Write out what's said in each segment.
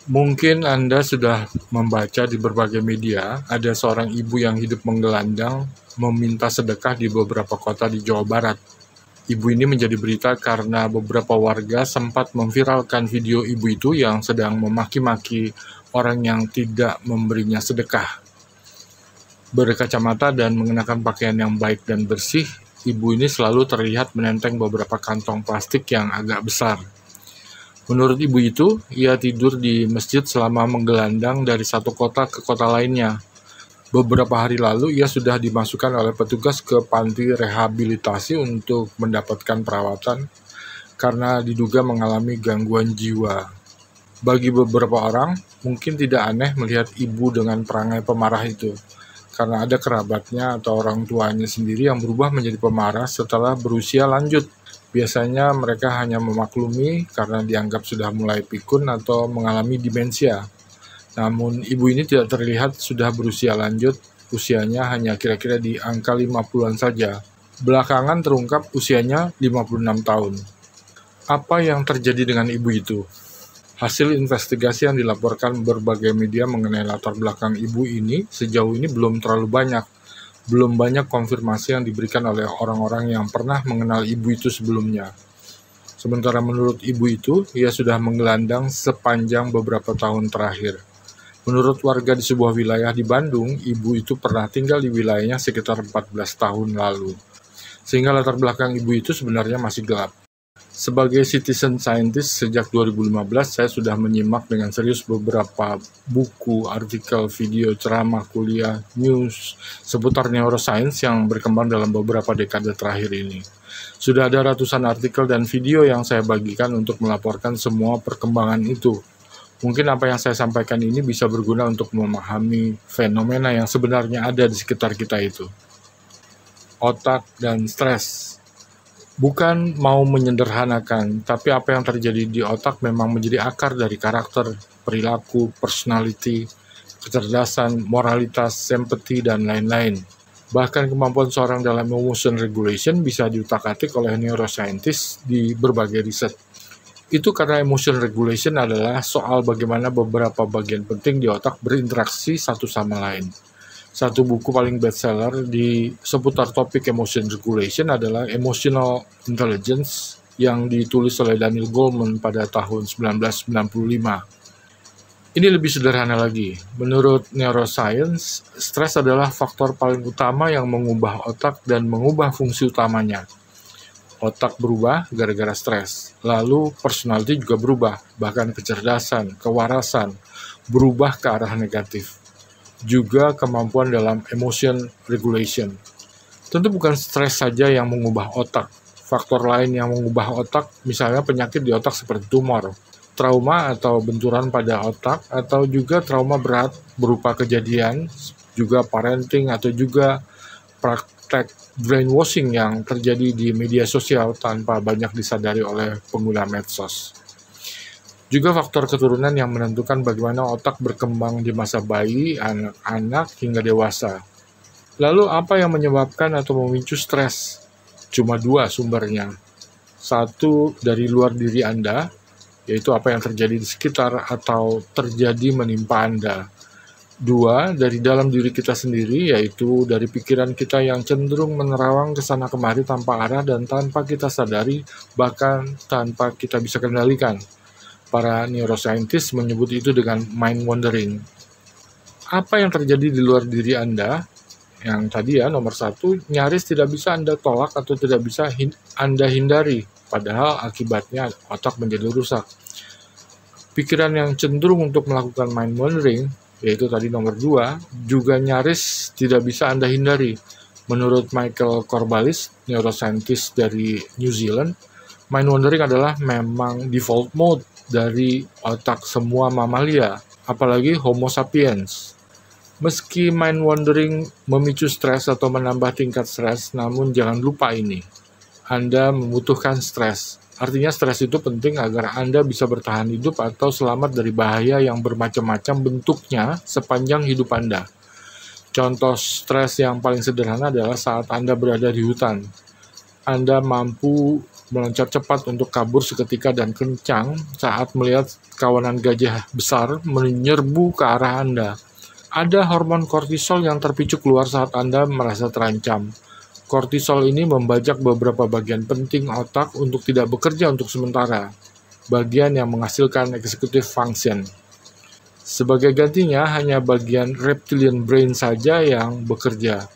Mungkin Anda sudah membaca di berbagai media, ada seorang ibu yang hidup menggelandang meminta sedekah di beberapa kota di Jawa Barat. Ibu ini menjadi berita karena beberapa warga sempat memviralkan video ibu itu yang sedang memaki-maki orang yang tidak memberinya sedekah. Berkacamata dan mengenakan pakaian yang baik dan bersih, ibu ini selalu terlihat menenteng beberapa kantong plastik yang agak besar. Menurut ibu itu, ia tidur di masjid selama menggelandang dari satu kota ke kota lainnya. Beberapa hari lalu, ia sudah dimasukkan oleh petugas ke panti rehabilitasi untuk mendapatkan perawatan karena diduga mengalami gangguan jiwa. Bagi beberapa orang, mungkin tidak aneh melihat ibu dengan perangai pemarah itu, karena ada kerabatnya atau orang tuanya sendiri yang berubah menjadi pemarah setelah berusia lanjut. Biasanya mereka hanya memaklumi karena dianggap sudah mulai pikun atau mengalami demensia. Namun ibu ini tidak terlihat sudah berusia lanjut, usianya hanya kira-kira di angka 50-an saja. Belakangan terungkap usianya 56 tahun. Apa yang terjadi dengan ibu itu? Hasil investigasi yang dilaporkan berbagai media mengenai latar belakang ibu ini sejauh ini belum terlalu banyak. Belum banyak konfirmasi yang diberikan oleh orang-orang yang pernah mengenal ibu itu sebelumnya. Sementara menurut ibu itu, ia sudah menggelandang sepanjang beberapa tahun terakhir. Menurut warga di sebuah wilayah di Bandung, ibu itu pernah tinggal di wilayahnya sekitar 14 tahun lalu. Sehingga latar belakang ibu itu sebenarnya masih gelap. Sebagai citizen scientist sejak 2015, saya sudah menyimak dengan serius beberapa buku, artikel, video, ceramah, kuliah, news seputar neuroscience yang berkembang dalam beberapa dekade terakhir ini. Sudah ada ratusan artikel dan video yang saya bagikan untuk melaporkan semua perkembangan itu. Mungkin apa yang saya sampaikan ini bisa berguna untuk memahami fenomena yang sebenarnya ada di sekitar kita itu. Otak dan stres. Bukan mau menyederhanakan, tapi apa yang terjadi di otak memang menjadi akar dari karakter, perilaku, personality, kecerdasan, moralitas, empathy, dan lain-lain. Bahkan kemampuan seorang dalam emotion regulation bisa diutak-atik oleh neuroscientist di berbagai riset. Itu karena emotion regulation adalah soal bagaimana beberapa bagian penting di otak berinteraksi satu sama lain. Satu buku paling bestseller di seputar topik emotion regulation adalah Emotional Intelligence yang ditulis oleh Daniel Goleman pada tahun 1995. Ini lebih sederhana lagi. Menurut neuroscience, stres adalah faktor paling utama yang mengubah otak dan mengubah fungsi utamanya. Otak berubah gara-gara stres. Lalu personality juga berubah, bahkan kecerdasan, kewarasan berubah ke arah negatif. Juga kemampuan dalam emotion regulation. Tentu bukan stres saja yang mengubah otak. Faktor lain yang mengubah otak, misalnya penyakit di otak seperti tumor, trauma atau benturan pada otak, atau juga trauma berat berupa kejadian, juga parenting, atau juga praktek brainwashing yang terjadi di media sosial tanpa banyak disadari oleh pengguna medsos. Juga faktor keturunan yang menentukan bagaimana otak berkembang di masa bayi, anak-anak, hingga dewasa. Lalu apa yang menyebabkan atau memicu stres? Cuma dua sumbernya. Satu dari luar diri Anda, yaitu apa yang terjadi di sekitar atau terjadi menimpa Anda. Dua, dari dalam diri kita sendiri, yaitu dari pikiran kita yang cenderung menerawang ke sana kemari tanpa arah dan tanpa kita sadari, bahkan tanpa kita bisa kendalikan. Para neuroscientist menyebut itu dengan mind wandering. Apa yang terjadi di luar diri Anda? Yang tadi nomor satu, nyaris tidak bisa Anda tolak atau tidak bisa Anda hindari, padahal akibatnya otak menjadi rusak. Pikiran yang cenderung untuk melakukan mind wandering, yaitu tadi nomor 2, juga nyaris tidak bisa Anda hindari. Menurut Michael Corballis, neuroscientist dari New Zealand, mind wandering adalah memang default mode dari otak semua mamalia, apalagi Homo sapiens. Meski mind wandering memicu stres atau menambah tingkat stres, namun jangan lupa ini, Anda membutuhkan stres. Artinya stres itu penting agar Anda bisa bertahan hidup atau selamat dari bahaya yang bermacam-macam bentuknya sepanjang hidup Anda. Contoh stres yang paling sederhana adalah saat Anda berada di hutan. Anda mampu meloncat cepat untuk kabur seketika dan kencang saat melihat kawanan gajah besar menyerbu ke arah Anda. Ada hormon kortisol yang terpicu keluar saat Anda merasa terancam. Kortisol ini membajak beberapa bagian penting otak untuk tidak bekerja untuk sementara, bagian yang menghasilkan executive function. Sebagai gantinya, hanya bagian reptilian brain saja yang bekerja,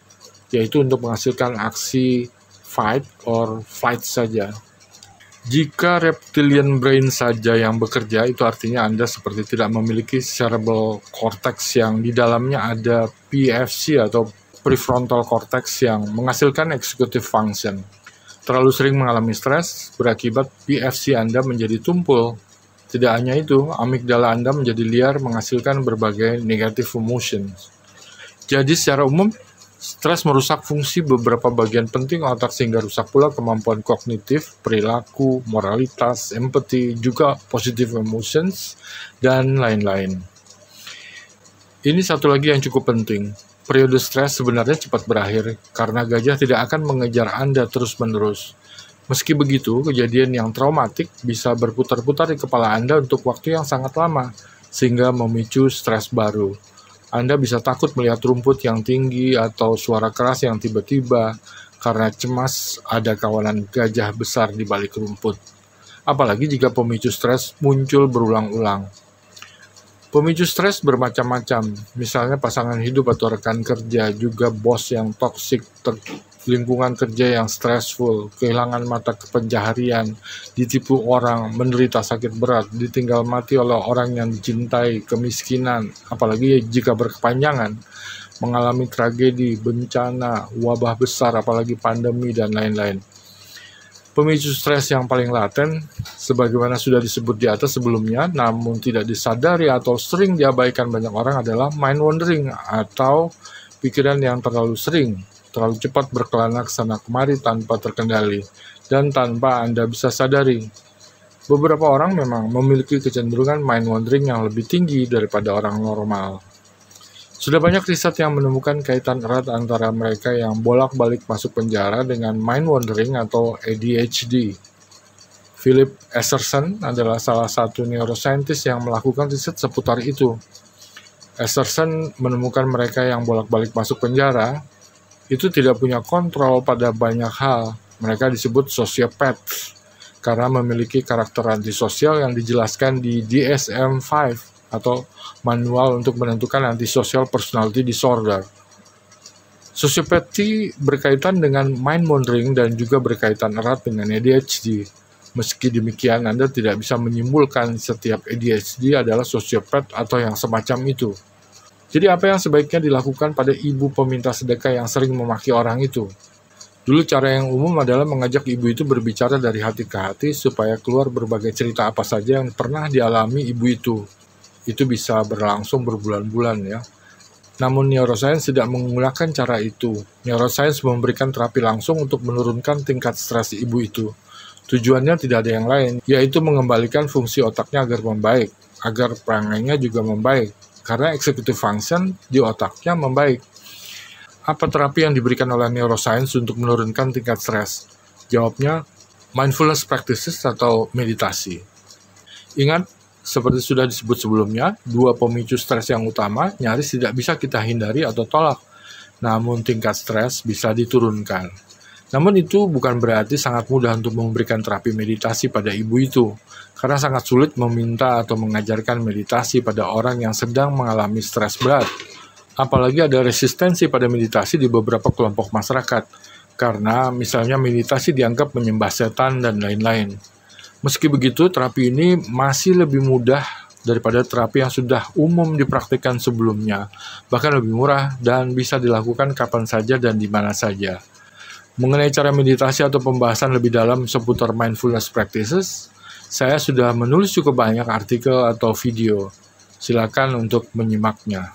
yaitu untuk menghasilkan aksi fight or flight saja. Jika reptilian brain saja yang bekerja, itu artinya Anda seperti tidak memiliki cerebral cortex yang di dalamnya ada PFC atau prefrontal cortex yang menghasilkan executive function. Terlalu sering mengalami stres berakibat PFC Anda menjadi tumpul. Tidak hanya itu, amigdala Anda menjadi liar menghasilkan berbagai negative emotions. Jadi secara umum, stres merusak fungsi beberapa bagian penting otak sehingga rusak pula kemampuan kognitif, perilaku, moralitas, empati, juga positive emotions, dan lain-lain. Ini satu lagi yang cukup penting. Periode stres sebenarnya cepat berakhir karena gajah tidak akan mengejar Anda terus-menerus. Meski begitu, kejadian yang traumatik bisa berputar-putar di kepala Anda untuk waktu yang sangat lama, sehingga memicu stres baru. Anda bisa takut melihat rumput yang tinggi atau suara keras yang tiba-tiba karena cemas ada kawanan gajah besar di balik rumput. Apalagi jika pemicu stres muncul berulang-ulang. Pemicu stres bermacam-macam, misalnya pasangan hidup atau rekan kerja, juga bos yang toksik, lingkungan kerja yang stressful, kehilangan mata pencaharian, ditipu orang, menderita sakit berat, ditinggal mati oleh orang yang dicintai, kemiskinan, apalagi jika berkepanjangan, mengalami tragedi, bencana, wabah besar, apalagi pandemi, dan lain-lain. Pemicu stres yang paling laten, sebagaimana sudah disebut di atas sebelumnya, namun tidak disadari atau sering diabaikan banyak orang adalah mind wandering atau pikiran yang terlalu cepat berkelana ke sana kemari tanpa terkendali dan tanpa Anda bisa sadari. Beberapa orang memang memiliki kecenderungan mind wandering yang lebih tinggi daripada orang normal. Sudah banyak riset yang menemukan kaitan erat antara mereka yang bolak-balik masuk penjara dengan mind wandering atau ADHD. Philip Esserson adalah salah satu neuroscientist yang melakukan riset seputar itu. Esserson menemukan mereka yang bolak-balik masuk penjara itu tidak punya kontrol pada banyak hal. Mereka disebut sociopaths karena memiliki karakter antisosial yang dijelaskan di DSM-5 atau Manual untuk menentukan Antisocial Personality Disorder. Sosiopati berkaitan dengan mind wandering dan juga berkaitan erat dengan ADHD. Meski demikian, Anda tidak bisa menyimpulkan setiap ADHD adalah sosiopat atau yang semacam itu. Jadi apa yang sebaiknya dilakukan pada ibu peminta sedekah yang sering memaki orang itu? Dulu cara yang umum adalah mengajak ibu itu berbicara dari hati ke hati supaya keluar berbagai cerita apa saja yang pernah dialami ibu itu. Itu bisa berlangsung berbulan-bulan ya. Namun neuroscience tidak menggunakan cara itu. Neuroscience memberikan terapi langsung untuk menurunkan tingkat stres ibu itu. Tujuannya tidak ada yang lain, yaitu mengembalikan fungsi otaknya agar membaik, agar perangainya juga membaik, karena executive function di otaknya membaik. Apa terapi yang diberikan oleh neuroscience untuk menurunkan tingkat stres? Jawabnya, mindfulness practices atau meditasi. Ingat, seperti sudah disebut sebelumnya, dua pemicu stres yang utama nyaris tidak bisa kita hindari atau tolak. Namun tingkat stres bisa diturunkan. Namun itu bukan berarti sangat mudah untuk memberikan terapi meditasi pada ibu itu, karena sangat sulit meminta atau mengajarkan meditasi pada orang yang sedang mengalami stres berat. Apalagi ada resistensi pada meditasi di beberapa kelompok masyarakat, karena misalnya meditasi dianggap menyembah setan dan lain-lain. Meski begitu, terapi ini masih lebih mudah daripada terapi yang sudah umum dipraktikkan sebelumnya, bahkan lebih murah dan bisa dilakukan kapan saja dan di mana saja. Mengenai cara meditasi atau pembahasan lebih dalam seputar mindfulness practices, saya sudah menulis cukup banyak artikel atau video. Silakan untuk menyimaknya.